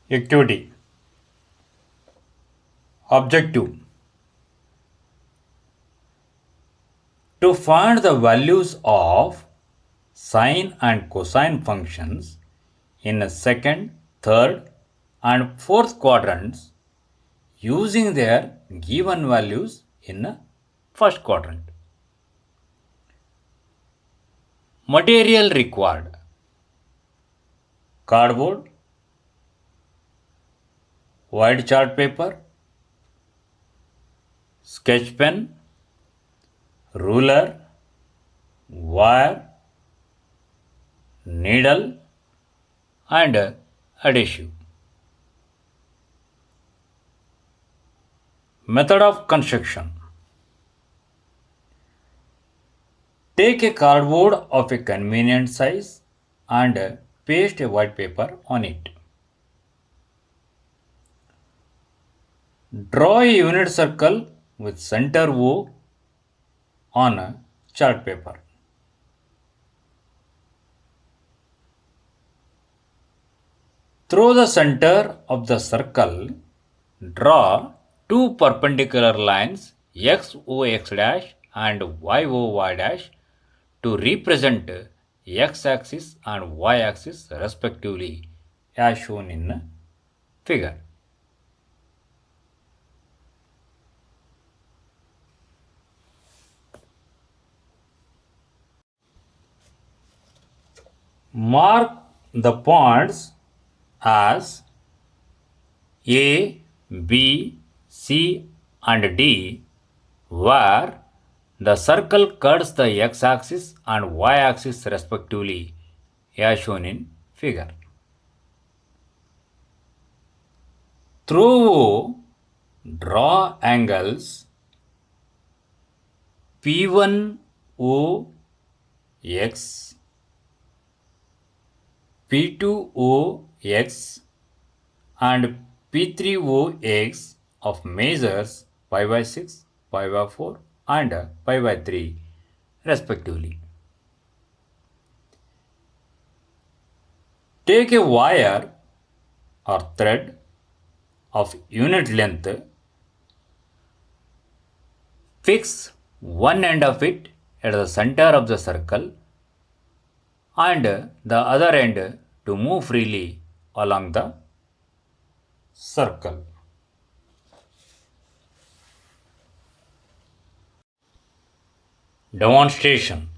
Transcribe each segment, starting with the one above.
Activity. Objective. To find the values of sine and cosine functions in a second, third, and fourth quadrants using their given values in a first quadrant. Material required: cardboard, white chart paper, sketch pen, ruler, wire, needle, and adhesive. Method of construction: take a cardboard of a convenient size and paste a white paper on it. Draw a unit circle with center O on a chart paper. Through the center of the circle, draw two perpendicular lines XOX dash and YOY dash to represent x axis and y axis respectively, as shown in the figure. Mark the points as A, B, C, and D, where the circle cuts the x axis and y axis respectively, as shown in figure. Through O, draw angles P1OX, P2OX, and P3OX of measures pi by 6, pi by 4, and pi by 3 respectively. Take a wire or thread of unit length, fix one end of it at the center of the circle and the other end to move freely along the circle. Demonstration.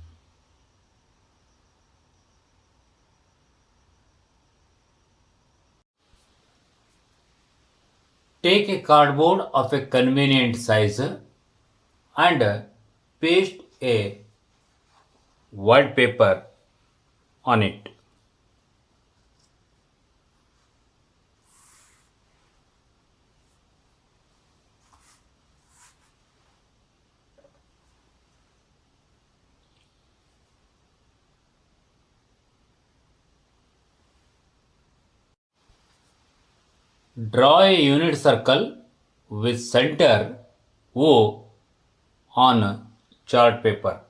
Take a cardboard of a convenient size and paste a white paper on it. Draw a unit circle with center O on chart paper.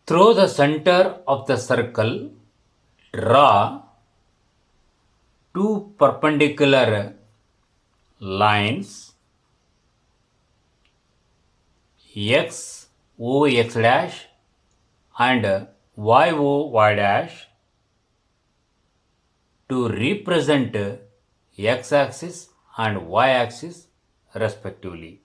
Through the center of the circle, draw two perpendicular lines x o x dash and y o y dash to represent x axis and y axis respectively.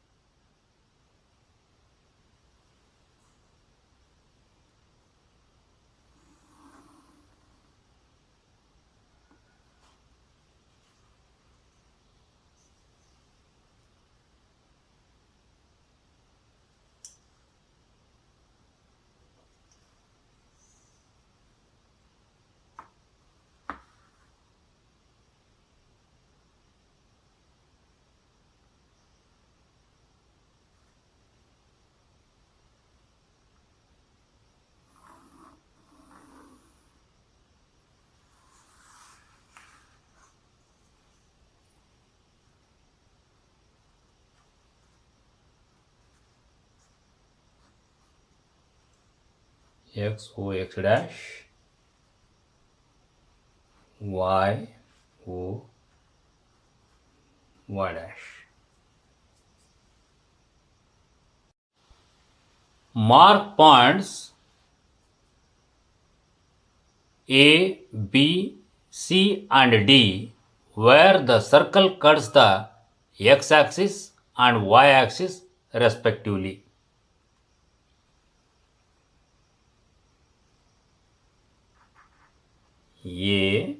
x o x dash y o y dash. Mark points A, B, C and D where the circle cuts the x-axis and y-axis respectively. A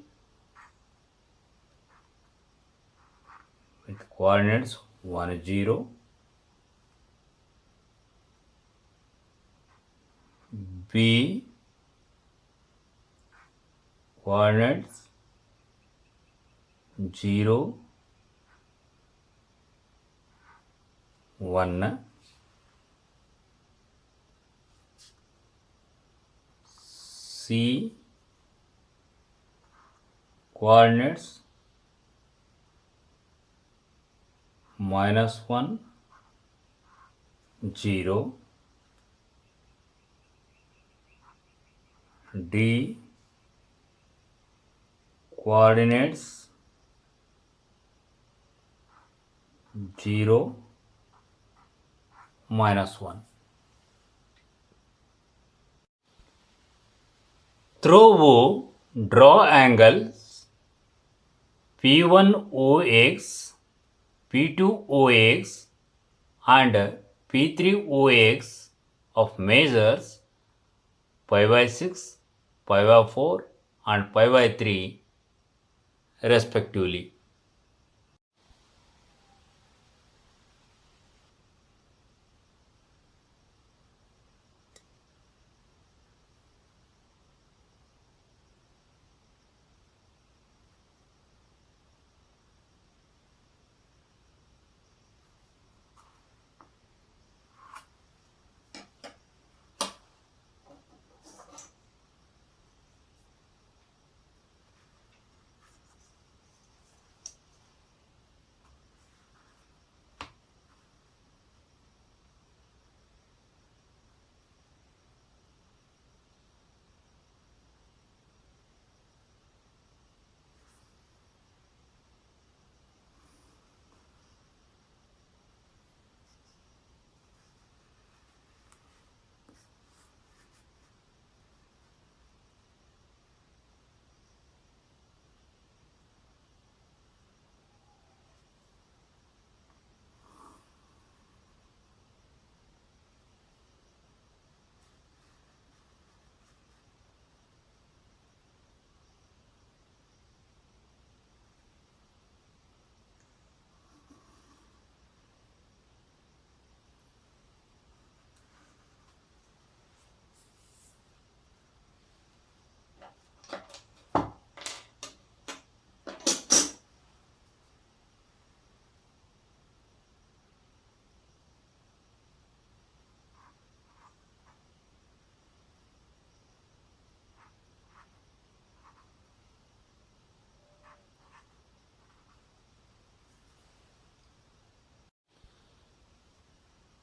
with coordinates 1, 0, B coordinates 0, 1, C coordinates -1, 0, D coordinates 0, -1. Through O, draw angles P1OX, P2OX and P3OX of measures pi by 6, pi by 4 and pi by 3 respectively.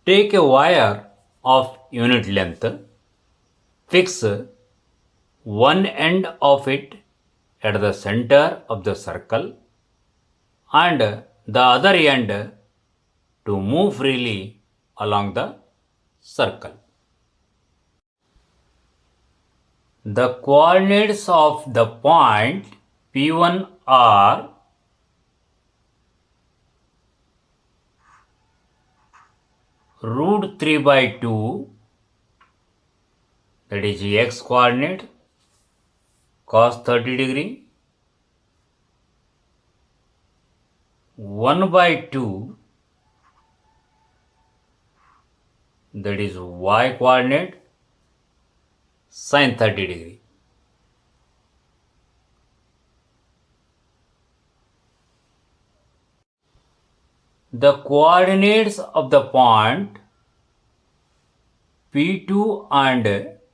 Take a wire of unit length, fix one end of it at the center of the circle and the other end to move freely along the circle. The coordinates of the point P1 are √3/2, that is x coordinate, cos 30 degree, 1/2, that is y coordinate, sin 30 degree. The coordinates of the point P2 and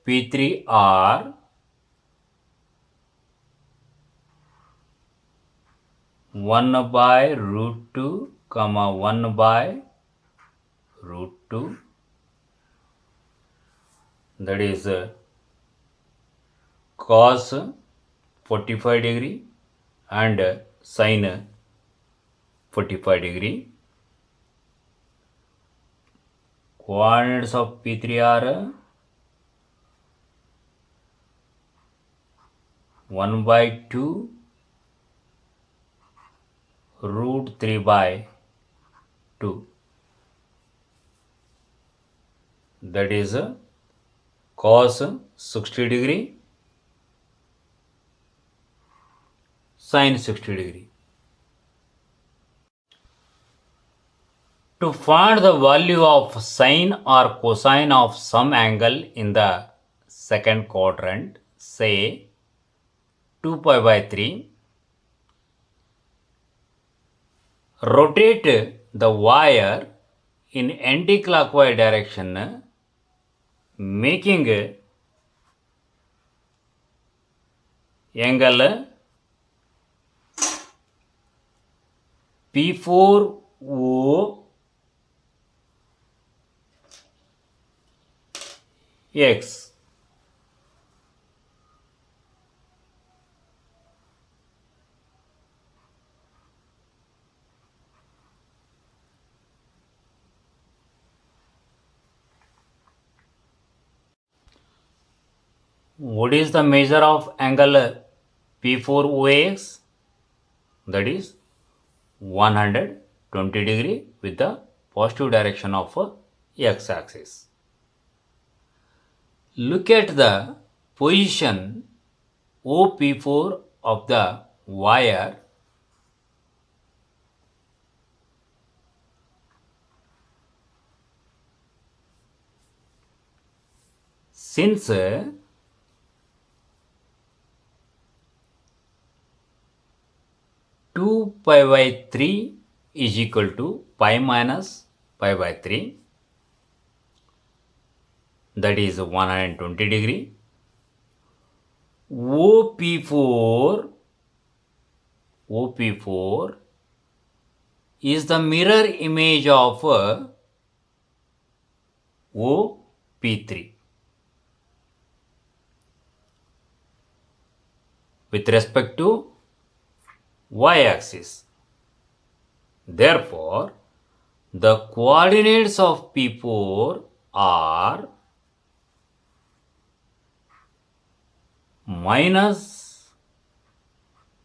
P3 are 1/√2, 1/√2, that is cos 45 degree and sin 45 degree. Coordinates of P3 are 1 by 2 root 3 by 2. That is cos 60 degree, sin 60 degree. To find the value of sine or cosine of some angle in the second quadrant, say 2 pi by 3, rotate the wire in anti-clockwise direction, making angle P4O X. What is the measure of angle P4OX? That is 120 degree with the positive direction of x-axis. Look at the position OP4 of the wire. Since 2 pi by 3 is equal to pi minus pi by 3, that is 120 degree. OP4 is the mirror image of OP3 with respect to y-axis. Therefore, the coordinates of P4 are minus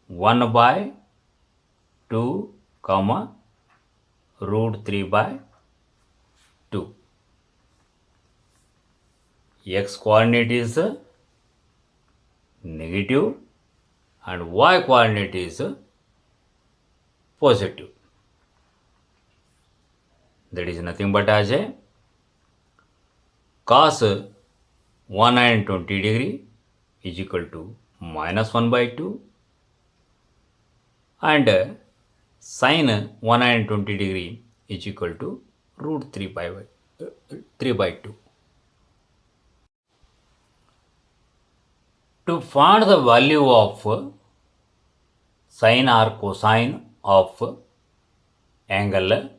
1 by 2, comma, root 3 by 2. X coordinate is negative and y coordinate is positive. That is nothing but as a cos 120 degree is equal to minus 1 by 2 and sin 120 degree is equal to root 3 by 2. To find the value of sine or cosine of angle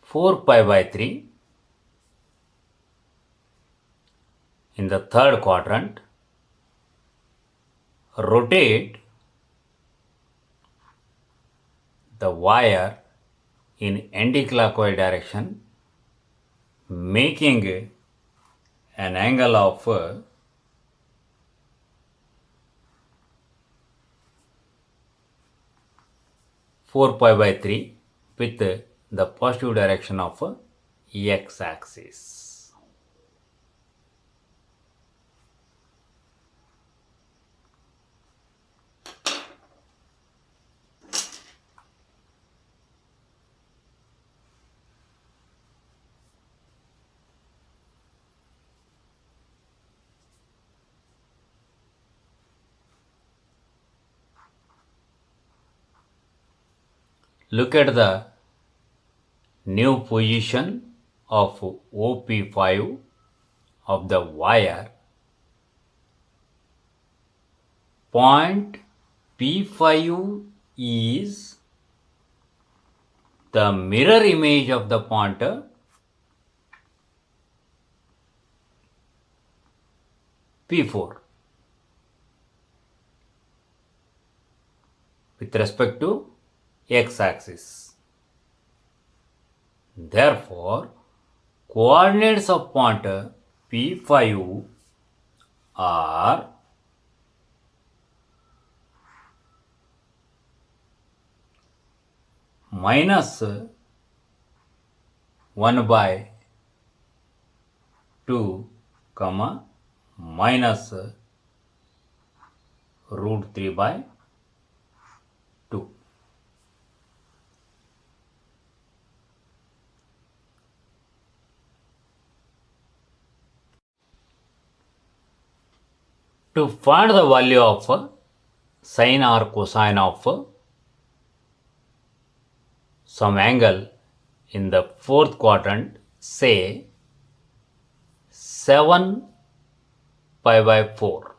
4 pi by 3 in the third quadrant, rotate the wire in anti-clockwise direction, making an angle of 4 pi by 3 with the positive direction of x-axis. Look at the new position of OP5 of the wire. Point P5 is the mirror image of the point P4 with respect to x-axis. Therefore, coordinates of point P5 are minus 1 by 2, comma, minus root 3 by 2. To find the value of sine or cosine of some angle in the fourth quadrant, say 7 pi by 4.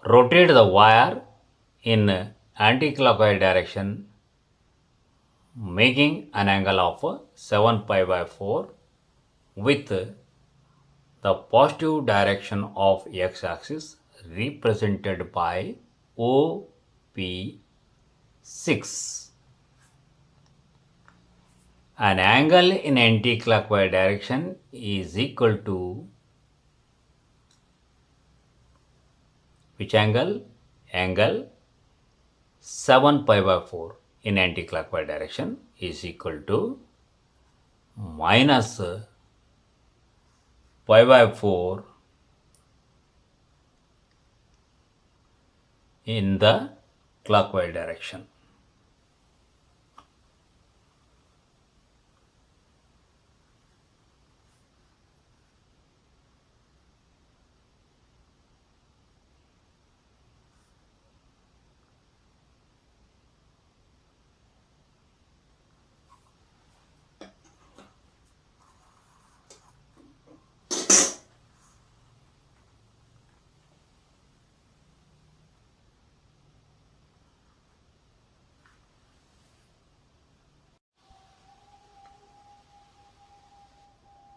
Rotate the wire in anti-clockwise direction, making an angle of 7 pi by 4 with the positive direction of x-axis represented by OP6. An angle in anti-clockwise direction is equal to which angle? Angle 7 pi by 4 in anti-clockwise direction is equal to minus pi by 4 in the clockwise direction.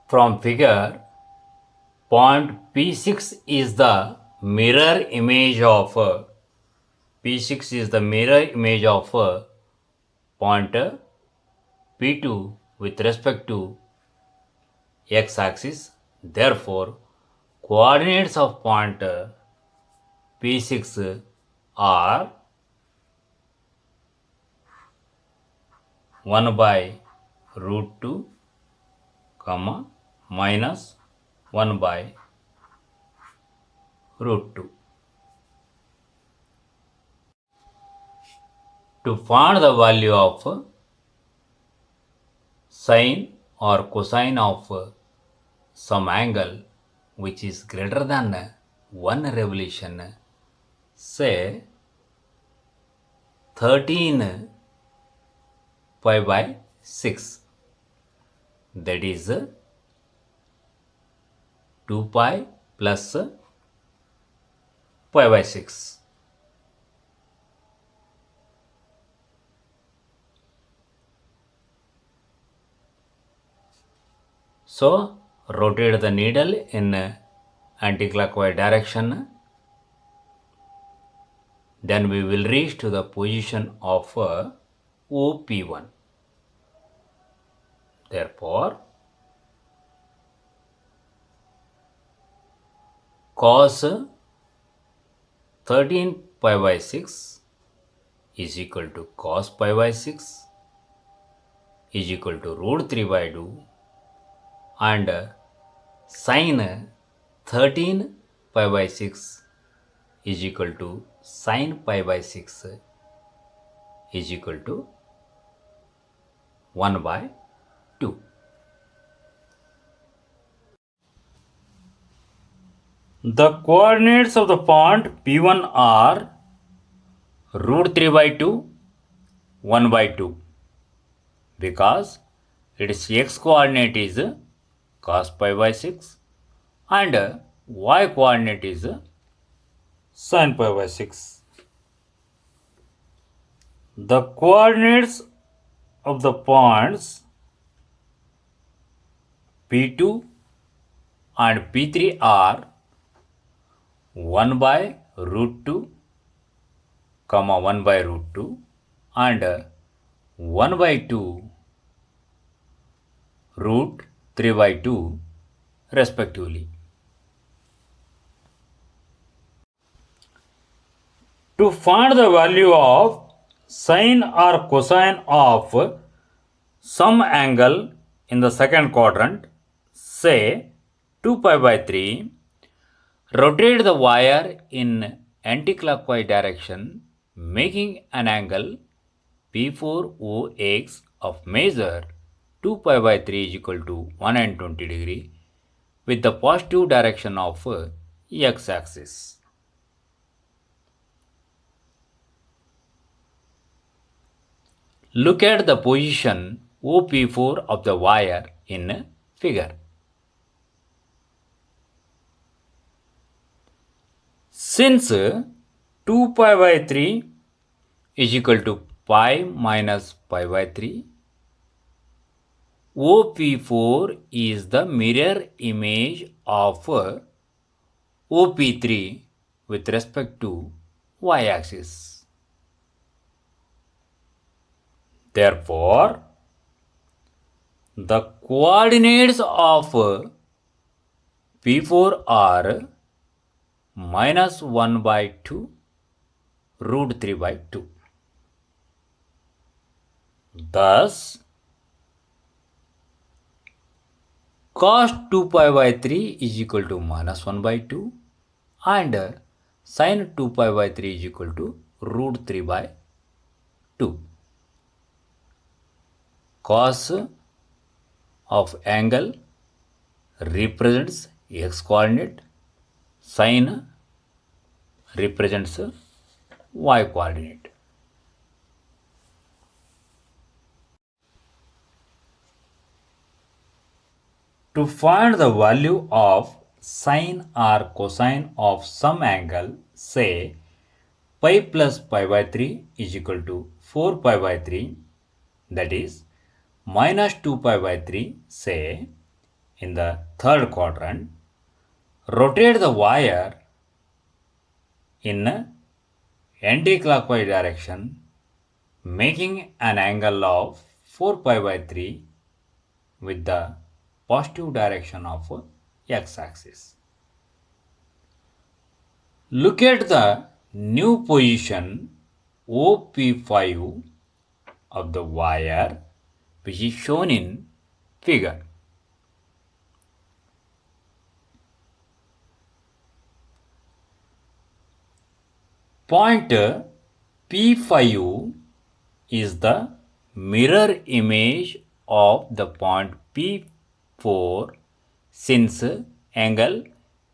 From figure, point P6 is the mirror image of P6 is the mirror image of point P2 with respect to x-axis. Therefore, coordinates of point P6 are 1 by root 2, comma, minus 1 by root 2. To find the value of sine or cosine of some angle which is greater than 1 revolution, say 13 pi by 6, that is 2 pi plus pi by 6. So, rotate the needle in anti-clockwise direction. Then we will reach to the position of OP1. Therefore, cos 13 pi by 6 is equal to cos pi by 6 is equal to root 3 by 2, and sine 13 pi by 6 is equal to sine pi by 6 is equal to 1 by 2. The coordinates of the point P1 are root 3 by 2, 1 by 2, because its x coordinate is cos pi by 6 and y coordinate is sin pi by 6. The coordinates of the points P2 and P3 are 1 by root 2, comma 1 by root 2 and 1 by 2 root 3 by 2 respectively. To find the value of sine or cosine of some angle in the second quadrant, say 2 pi by 3, rotate the wire in anticlockwise direction, making an angle P4OX of measure 2 pi by 3 is equal to 120 degree with the positive direction of x-axis. Look at the position OP4 of the wire in figure. Since 2 pi by 3 is equal to pi minus pi by 3, OP4 is the mirror image of OP3 with respect to y-axis. Therefore, the coordinates of P4 are minus 1 by 2 root 3 by 2. Thus, cos 2 pi by 3 is equal to minus 1 by 2 and sin 2 pi by 3 is equal to root 3 by 2. Cos of angle represents x coordinate, sin represents y coordinate. To find the value of sine or cosine of some angle, say pi plus pi by 3 is equal to 4 pi by 3, that is minus 2 pi by 3, say in the third quadrant, rotate the wire in anti-clockwise direction, making an angle of 4 pi by 3 with the positive direction of x-axis. Look at the new position OP5 of the wire which is shown in figure. Point P5 is the mirror image of the point P4 since angle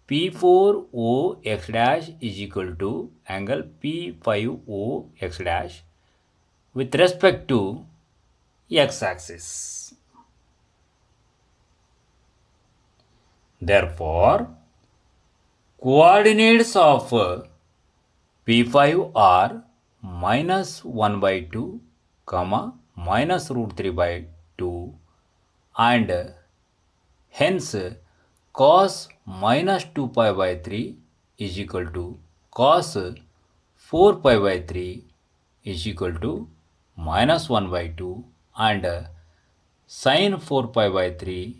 P4OX dash is equal to angle P5OX dash with respect to x-axis. Therefore, coordinates of P5 are minus 1 by 2, comma, minus root 3 by 2 and hence cos minus 2 pi by 3 is equal to cos 4 pi by 3 is equal to minus 1 by 2 and sin 4 pi by 3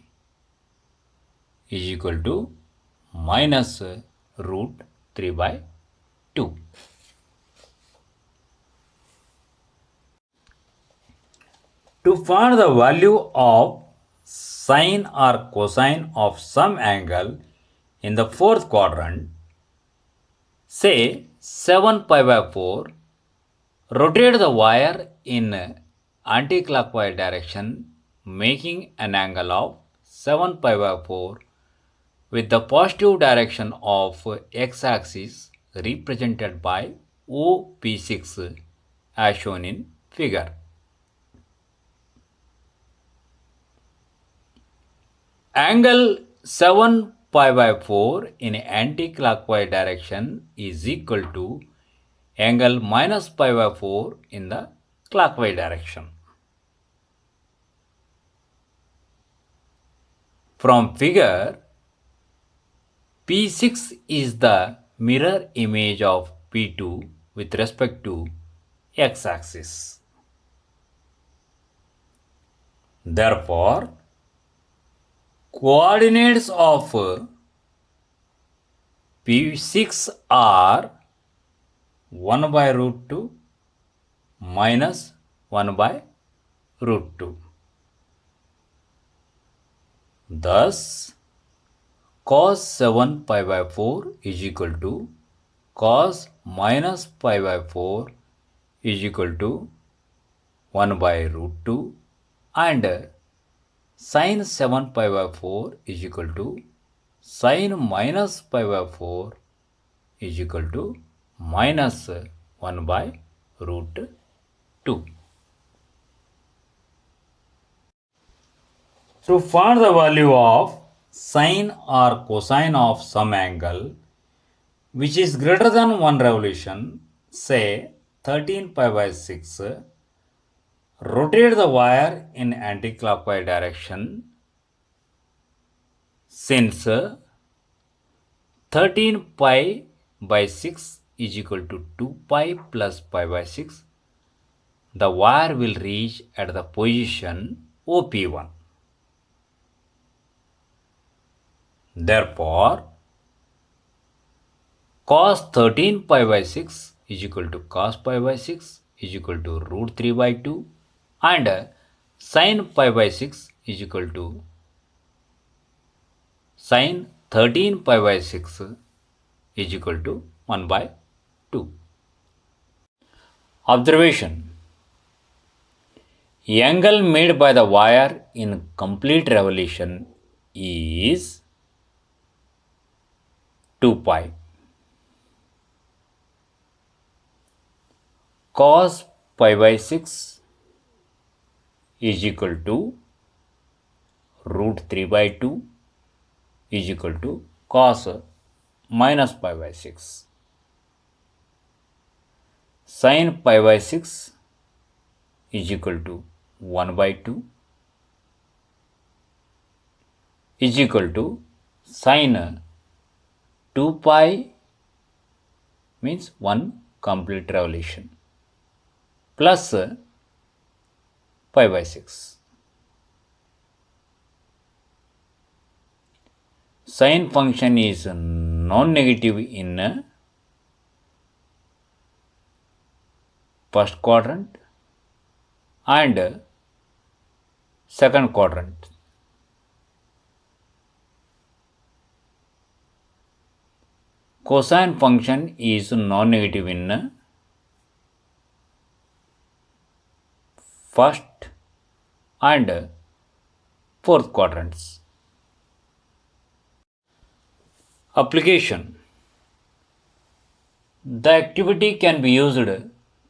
is equal to minus root 3 by 2. To find the value of sine or cosine of some angle in the fourth quadrant, say 7 pi by 4, rotate the wire in anti-clockwise direction, making an angle of 7 pi by 4 with the positive direction of x-axis represented by OP6 as shown in figure. Angle 7 pi by 4 in anti-clockwise direction is equal to angle minus pi by 4 in the clockwise direction. From figure, P6 is the mirror image of P2 with respect to x-axis. Therefore, coordinates of P6 are 1 by root 2 minus 1 by root 2. Thus, cos 7 pi by 4 is equal to cos minus pi by 4 is equal to 1 by root 2, and sin 7 pi by 4 is equal to sin minus pi by 4 is equal to minus 1 by root 2. To find the value of sine or cosine of some angle which is greater than 1 revolution, say 13 pi by 6, rotate the wire in anti-clockwise direction. Since 13 pi by 6 is equal to 2 pi plus pi by 6, the wire will reach at the position OP1. Therefore, cos 13 pi by 6 is equal to cos pi by 6 is equal to root 3 by 2, and sin pi by 6 is equal to sin 13 pi by 6 is equal to 1 by 2. Observation: angle made by the wire in complete revolution is 2 pi. Cos pi by 6 is equal to root 3 by 2 is equal to cos minus pi by 6. Sin pi by 6 is equal to 1 by 2 is equal to sin 2 pi means 1 complete revolution plus pi by 6. Sine function is non-negative in first quadrant and second quadrant. Cosine function is non-negative in first and fourth quadrants. Application: the activity can be used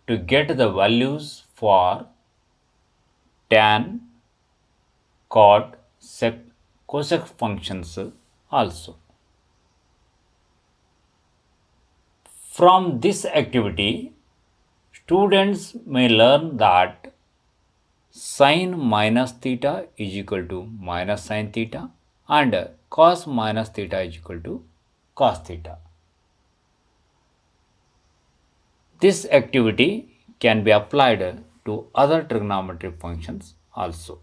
to get the values for tan, cot, sec, cosec functions also. From this activity, students may learn that sin minus theta is equal to minus sin theta and cos minus theta is equal to cos theta. This activity can be applied to other trigonometric functions also.